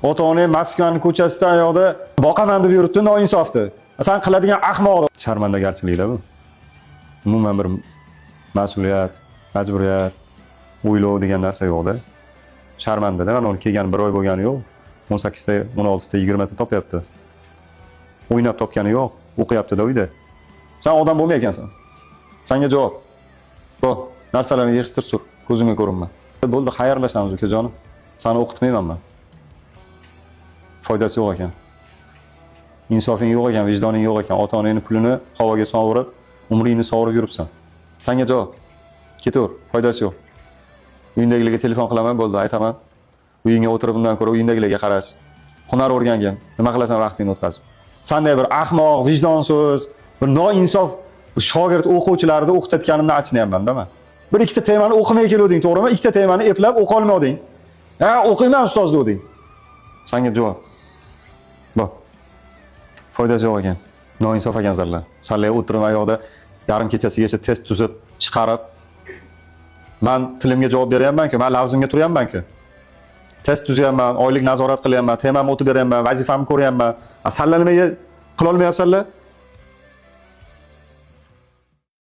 Ota-onang Moskvaning ko'chasida yoqda boqaman deb yuribdi, noinsofdi. Sen qiladigan ahmoq sharmandagarchiliklar bu. Umuman bir mas'uliyat, majburiyat, o'ylov degan narsa yo'q-da. Sharmanda-da, mana uni kelgan 1 oy bo'lgani yo'q. 18 ta, 16 ta, 20 ta topyapti. O'ynab topgani yo'q, o'qiyapti-da uyda. Sen odam bo'lmay ekansan. Senga javob. Bu narsalarni yig'ishtir sur, ko'zimga ko'rinma. Bo'ldi, xayrlashamiz ukajonim. Seni o'qitmayman men. Foydasi yo'q ekan. Insofing yo'q ekan, vijdoning yo'q ekan. Ota-onangning pulini havoga sovurib, umringni sovurib yuribsan. Senga javob. Ketaver, foydasi yo'q. Uyindagilarga telefon qilaman, bo'ldi, aytaman. Uyingga o'tirib bundan ko'ra uyindagilarga qarash. Hunar o'rgangan. Nima qilasan vaqtingni o'tkazib? Sanday bir ahmoq, vijdonsiz, bir noinsof shogird o'quvchilarni o'qitayotganimni achinayapman-da men. Bir ikkita temani o'qimay keluvding, to'g'rimi? Ikkita temani eplab o'qa olmading. Ha, o'qiyman ustoz degding. Senga javob. Bu. Foydasi yo'q ekan. Noinsof ekan zallar. Sanlar o'tirib ayoqda yarim kechasigacha test tuzib, chiqarib men tilimga javob beryapman-ku, men lavzimga turyapman-ku. Test tuzyapman, oylik nazorat qilyapman, temamni o'tib beryapman, vazifamni ko'ryapman. Sanlar nimaga qila olmayapsanlar?